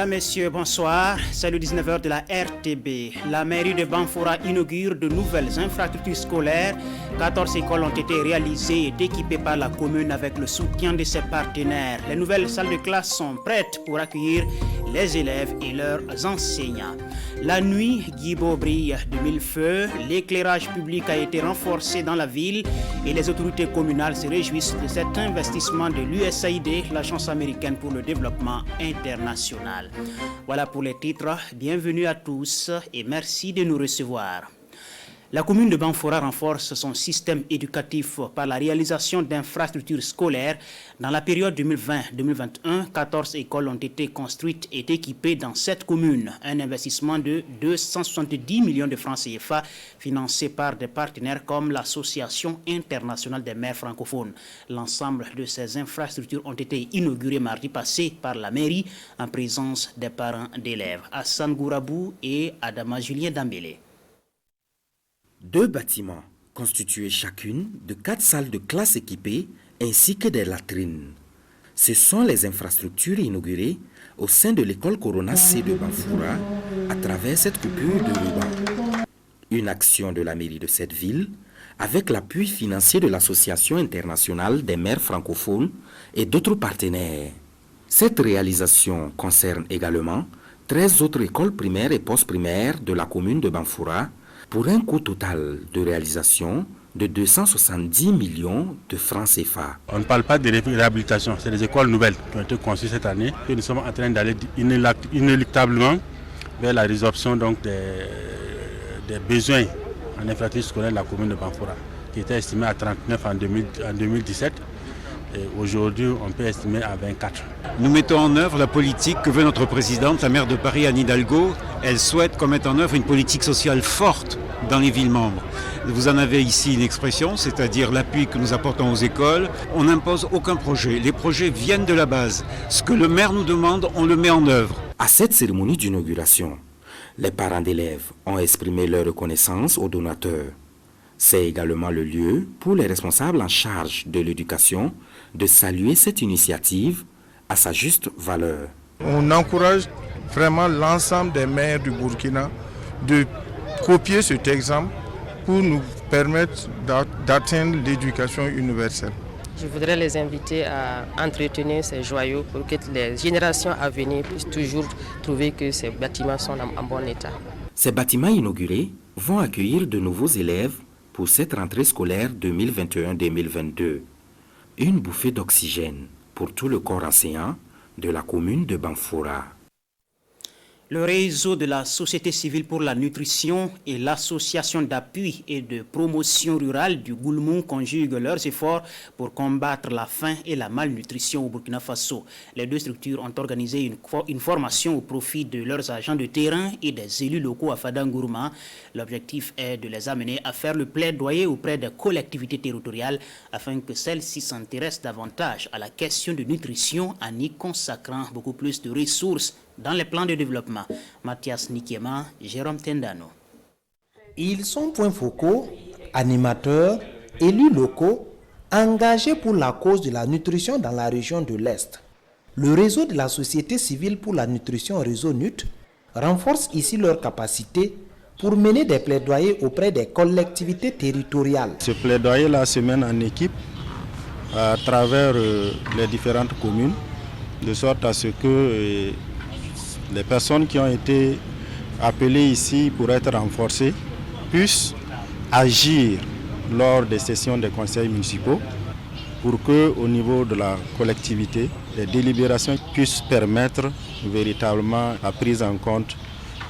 Mesdames, Messieurs, bonsoir. C'est le 19h de la RTB. La mairie de Banfora inaugure de nouvelles infrastructures scolaires. 14 écoles ont été réalisées et équipées par la commune avec le soutien de ses partenaires. Les nouvelles salles de classe sont prêtes pour accueillir les élèves et leurs enseignants. La nuit, Guibo brille de mille feux. L'éclairage public a été renforcé dans la ville et les autorités communales se réjouissent de cet investissement de l'USAID, l'Agence américaine pour le développement international. Voilà pour les titres. Bienvenue à tous et merci de nous recevoir. La commune de Banfora renforce son système éducatif par la réalisation d'infrastructures scolaires. Dans la période 2020-2021, 14 écoles ont été construites et équipées dans cette commune. Un investissement de 270 millions de francs CFA financé par des partenaires comme l'Association internationale des maires francophones. L'ensemble de ces infrastructures ont été inaugurées mardi passé par la mairie en présence des parents d'élèves. Hassan Gourabou et Adama Julien Dambélé. 2 bâtiments constitués chacune de 4 salles de classe équipées ainsi que des latrines. Ce sont les infrastructures inaugurées au sein de l'école Corona C de Banfora à travers cette coupure de ruban. Une action de la mairie de cette ville avec l'appui financier de l'Association internationale des maires francophones et d'autres partenaires. Cette réalisation concerne également 13 autres écoles primaires et post-primaires de la commune de Banfora pour un coût total de réalisation de 270 millions de francs CFA. On ne parle pas de réhabilitation, c'est des écoles nouvelles qui ont été conçues cette année et nous sommes en train d'aller inéluctablement vers la résorption donc des besoins en infrastructure scolaire de la commune de Banfora, qui était estimé à 39 en 2017. Et aujourd'hui, on peut estimer à 24. Nous mettons en œuvre la politique que veut notre présidente, la maire de Paris, Anne Hidalgo. Elle souhaite qu'on mette en œuvre une politique sociale forte dans les villes membres. Vous en avez ici une expression, c'est-à-dire l'appui que nous apportons aux écoles. On n'impose aucun projet. Les projets viennent de la base. Ce que le maire nous demande, on le met en œuvre. À cette cérémonie d'inauguration, les parents d'élèves ont exprimé leur reconnaissance aux donateurs. C'est également le lieu pour les responsables en charge de l'éducation de saluer cette initiative à sa juste valeur. On encourage vraiment l'ensemble des maires du Burkina de copier cet exemple pour nous permettre d'atteindre l'éducation universelle. Je voudrais les inviter à entretenir ces joyaux pour que les générations à venir puissent toujours trouver que ces bâtiments sont en bon état. Ces bâtiments inaugurés vont accueillir de nouveaux élèves pour cette rentrée scolaire 2021-2022. Une bouffée d'oxygène pour tout le corps enseignant de la commune de Banfora. Le réseau de la Société civile pour la nutrition et l'association d'appui et de promotion rurale du Goulmou conjuguent leurs efforts pour combattre la faim et la malnutrition au Burkina Faso. Les 2 structures ont organisé une formation au profit de leurs agents de terrain et des élus locaux à Fadangourma. L'objectif est de les amener à faire le plaidoyer auprès des collectivités territoriales afin que celles-ci s'intéressent davantage à la question de nutrition en y consacrant beaucoup plus de ressources dans les plans de développement. Mathias Nikiema, Jérôme Tendano. Ils sont points focaux, animateurs, élus locaux, engagés pour la cause de la nutrition dans la région de l'Est. Le réseau de la Société civile pour la nutrition, réseau NUT, renforce ici leurs capacités pour mener des plaidoyers auprès des collectivités territoriales. Ce plaidoyer-là se mène en équipe à travers les différentes communes, de sorte à ce que les personnes qui ont été appelées ici pour être renforcées puissent agir lors des sessions des conseils municipaux pour que, au niveau de la collectivité, les délibérations puissent permettre véritablement la prise en compte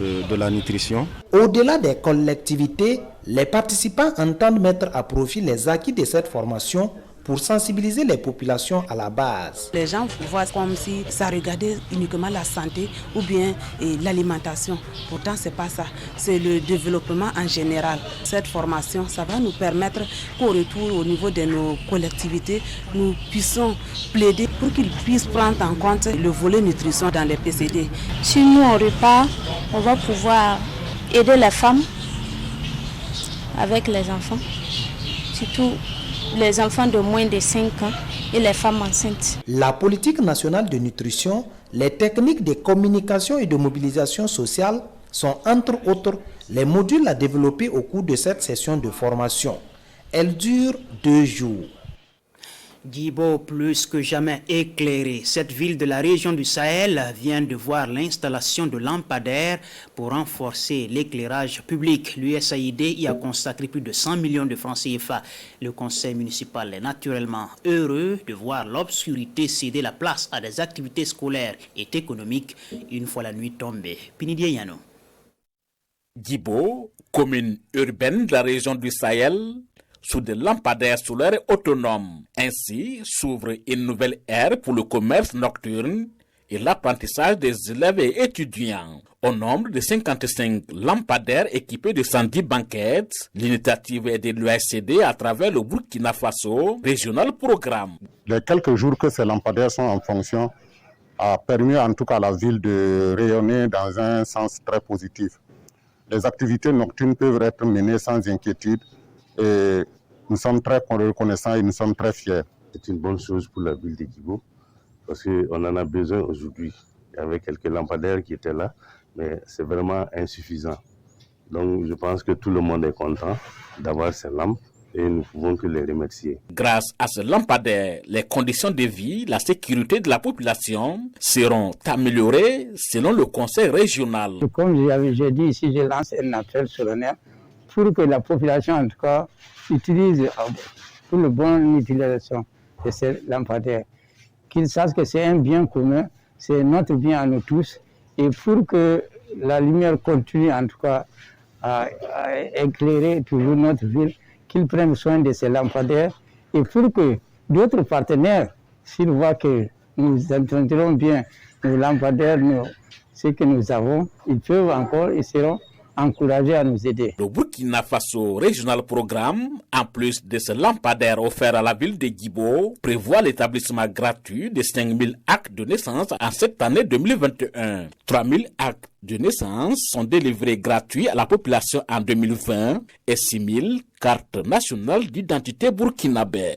de la nutrition. Au-delà des collectivités, les participants entendent mettre à profit les acquis de cette formation pour sensibiliser les populations à la base. Les gens voient comme si ça regardait uniquement la santé ou bien l'alimentation. Pourtant, ce n'est pas ça. C'est le développement en général. Cette formation, ça va nous permettre qu'au retour au niveau de nos collectivités, nous puissions plaider pour qu'ils puissent prendre en compte le volet nutrition dans les PCD. Si nous, au repas, on va pouvoir aider les femmes avec les enfants, surtout les enfants de moins de 5 ans, et les femmes enceintes. La politique nationale de nutrition, les techniques de communication et de mobilisation sociale sont entre autres les modules à développer au cours de cette session de formation. Elle dure 2 jours. Djibo, plus que jamais éclairée, cette ville de la région du Sahel vient de voir l'installation de lampadaires pour renforcer l'éclairage public. L'USAID y a consacré plus de 100 millions de francs CFA. Le conseil municipal est naturellement heureux de voir l'obscurité céder la place à des activités scolaires et économiques une fois la nuit tombée. Pinidié Yano. Djibo, commune urbaine de la région du Sahel, sous des lampadaires solaires autonomes. Ainsi s'ouvre une nouvelle ère pour le commerce nocturne et l'apprentissage des élèves et étudiants. Au nombre de 55 lampadaires équipés de 110 banquettes, l'initiative est de l'USAID à travers le Burkina Faso Regional Programme. Les quelques jours que ces lampadaires sont en fonction a permis en tout cas à la ville de rayonner dans un sens très positif. Les activités nocturnes peuvent être menées sans inquiétude et nous sommes très reconnaissants et nous sommes très fiers. C'est une bonne chose pour la ville de Djibo parce qu'on en a besoin aujourd'hui. Il y avait quelques lampadaires qui étaient là, mais c'est vraiment insuffisant. Donc je pense que tout le monde est content d'avoir ces lampes et nous ne pouvons que les remercier. Grâce à ce lampadaire, les conditions de vie, la sécurité de la population seront améliorées selon le conseil régional. Comme j'ai dit ici, je lance un appel solennel pour que la population en tout cas utilise pour la bonne utilisation de ces lampadaires. Qu'ils sachent que c'est un bien commun, c'est notre bien à nous tous. Et pour que la lumière continue en tout cas à éclairer toujours notre ville, qu'ils prennent soin de ces lampadaires. Et pour que d'autres partenaires, s'ils voient que nous entretenons bien nos lampadaires, ce que nous avons, ils peuvent encore et seront encouragés à nous aider. Le Burkina Faso Regional Programme, en plus de ce lampadaire offert à la ville de Djibo, prévoit l'établissement gratuit de 5000 actes de naissance en cette année 2021. 3000 actes de naissance sont délivrés gratuits à la population en 2020 et 6000 cartes nationales d'identité burkinabé.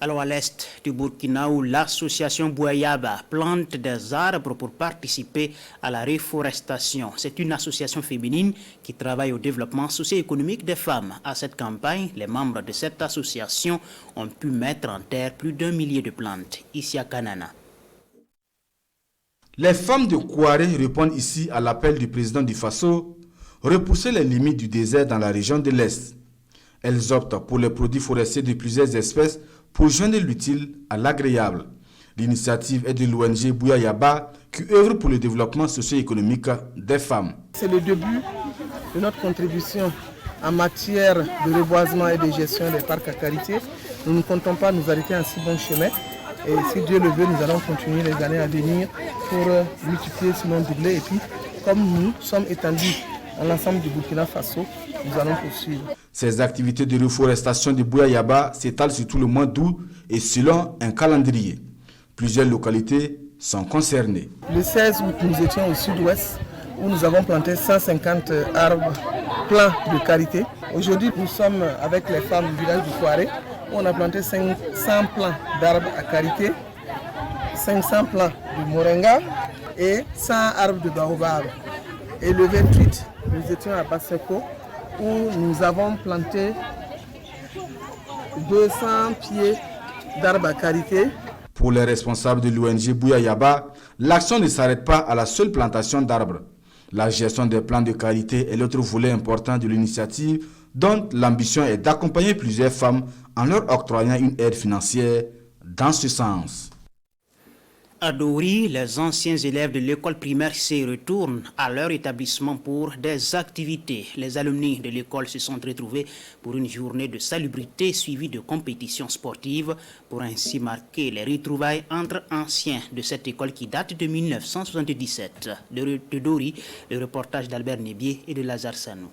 Alors à l'est du Burkina, où l'association Bouyaba plante des arbres pour participer à la reforestation. C'est une association féminine qui travaille au développement socio-économique des femmes. À cette campagne, les membres de cette association ont pu mettre en terre plus d'1 millier de plantes. Ici à Kanana. Les femmes de Kouaré répondent ici à l'appel du président du Faso, repousser les limites du désert dans la région de l'Est. Elles optent pour les produits forestiers de plusieurs espèces pour joindre l'utile à l'agréable. L'initiative est de l'ONG Bouyaba qui œuvre pour le développement socio-économique des femmes. C'est le début de notre contribution en matière de reboisement et de gestion des parcs à qualité. Nous ne comptons pas nous arrêter en si bon chemin. Et si Dieu le veut, nous allons continuer les années à venir pour multiplier, sinon doubler. Et puis, comme nous sommes étendus à l'ensemble du Burkina Faso, nous allons poursuivre. Ces activités de reforestation de Bouyaba s'étalent sur tout le mois d'août et selon un calendrier. Plusieurs localités sont concernées. Le 16 août, nous étions au sud-ouest où nous avons planté 150 arbres pleins de karité. Aujourd'hui, nous sommes avec les femmes du village du Kouaré où on a planté 500 plants d'arbres à karité, 500 plants de moringa et 100 arbres de baobab. Et le 28, nous étions à Basseko où nous avons planté 200 pieds d'arbres à karité. Pour les responsables de l'ONG Bouyaba, l'action ne s'arrête pas à la seule plantation d'arbres. La gestion des plants de karité est l'autre volet important de l'initiative dont l'ambition est d'accompagner plusieurs femmes en leur octroyant une aide financière dans ce sens. À Dori, les anciens élèves de l'école primaire se retournent à leur établissement pour des activités. Les alumni de l'école se sont retrouvés pour une journée de salubrité suivie de compétitions sportives pour ainsi marquer les retrouvailles entre anciens de cette école qui date de 1977. De Dori, le reportage d'Albert Nébier et de Lazare Sanou.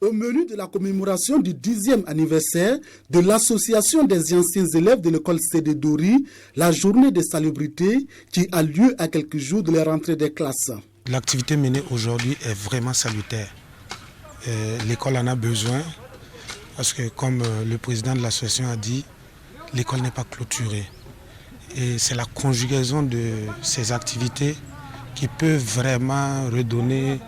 Au menu de la commémoration du 10e anniversaire de l'association des anciens élèves de l'école CD Dori, la journée de salubrité qui a lieu à quelques jours de la rentrée des classes. L'activité menée aujourd'hui est vraiment salutaire. L'école en a besoin parce que comme le président de l'association a dit, l'école n'est pas clôturée. Et c'est la conjugaison de ces activités qui peuvent vraiment redorer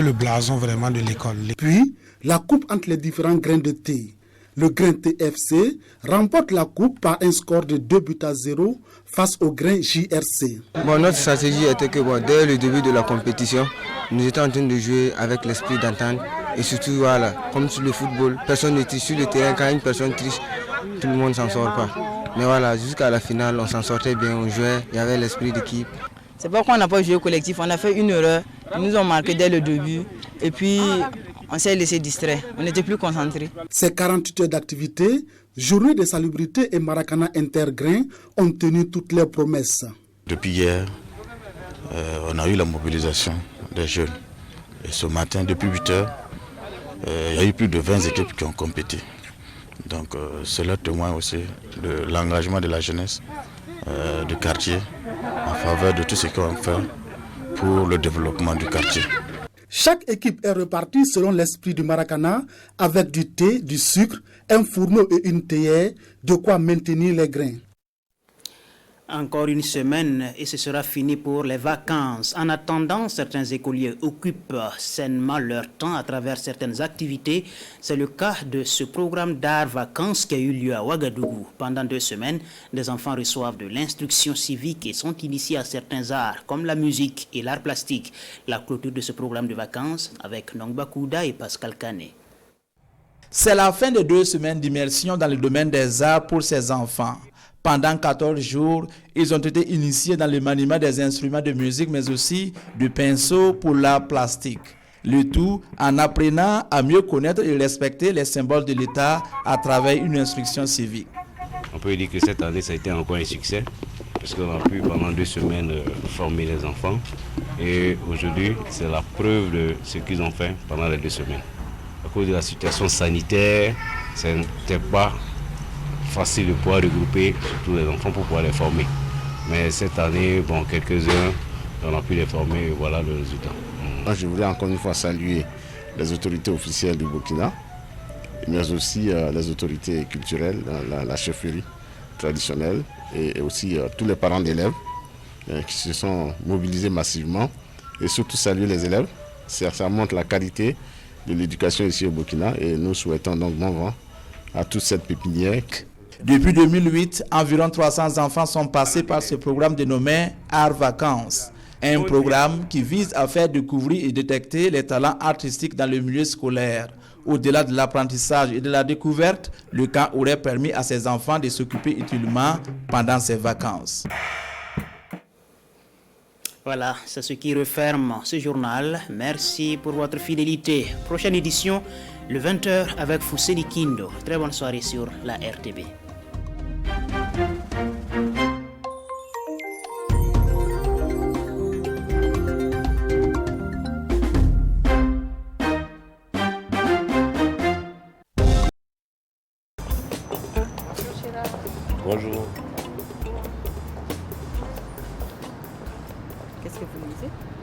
le blason vraiment de l'école. Puis, la coupe entre les différents grains de thé. Le grain TFC remporte la coupe par un score de 2-0 face au grain JRC. Notre stratégie était que dès le début de la compétition, nous étions en train de jouer avec l'esprit d'entente. Et surtout, voilà, comme sur le football, personne ne triche sur le terrain. Quand une personne triche, tout le monde ne s'en sort pas. Mais voilà, jusqu'à la finale, on s'en sortait bien, on jouait, il y avait l'esprit d'équipe. C'est pas qu'on n'a pas joué au collectif, on a fait une erreur. Ils nous ont marqué dès le début. Et puis, on s'est laissé distraire, on n'était plus concentrés. Ces 48 heures d'activité, Journée de salubrité et Maracana Intergrain ont tenu toutes leurs promesses. Depuis hier, on a eu la mobilisation des jeunes. Et ce matin, depuis 8 heures, il y a eu plus de 20 équipes qui ont compété. Donc cela témoigne aussi de l'engagement de la jeunesse du quartier en faveur de tout ce qu'on fait pour le développement du quartier. Chaque équipe est repartie selon l'esprit du Maracana avec du thé, du sucre, un fourneau et une théière, de quoi maintenir les grains. Encore une semaine et ce sera fini pour les vacances. En attendant, certains écoliers occupent sainement leur temps à travers certaines activités. C'est le cas de ce programme d'art vacances qui a eu lieu à Ouagadougou. Pendant 2 semaines, des enfants reçoivent de l'instruction civique et sont initiés à certains arts comme la musique et l'art plastique. La clôture de ce programme de vacances avec Nongba Kouda et Pascal Kané. C'est la fin de 2 semaines d'immersion dans le domaine des arts pour ces enfants. Pendant 14 jours, ils ont été initiés dans le maniement des instruments de musique, mais aussi du pinceau pour l'art plastique. Le tout en apprenant à mieux connaître et respecter les symboles de l'État à travers une instruction civique. On peut dire que cette année, ça a été encore un succès, parce qu'on a pu pendant 2 semaines former les enfants. Et aujourd'hui, c'est la preuve de ce qu'ils ont fait pendant les 2 semaines. À cause de la situation sanitaire, ce n'était pas facile de pouvoir regrouper tous les enfants pour pouvoir les former. Mais cette année, quelques-uns, on a pu les former et voilà le résultat. Moi, je voulais encore une fois saluer les autorités officielles du Burkina, mais aussi les autorités culturelles, la chefferie traditionnelle et aussi tous les parents d'élèves qui se sont mobilisés massivement et surtout saluer les élèves. Ça montre la qualité de l'éducation ici au Burkina et nous souhaitons donc bon vent à toute cette pépinière. Depuis 2008, environ 300 enfants sont passés par ce programme dénommé Art Vacances. Un programme qui vise à faire découvrir et détecter les talents artistiques dans le milieu scolaire. Au-delà de l'apprentissage et de la découverte, le camp aurait permis à ces enfants de s'occuper utilement pendant ces vacances. Voilà, c'est ce qui referme ce journal. Merci pour votre fidélité. Prochaine édition, le 20h avec Fousseni Kindo. Très bonne soirée sur la RTB. Bonjour. Qu'est-ce que vous lisez ?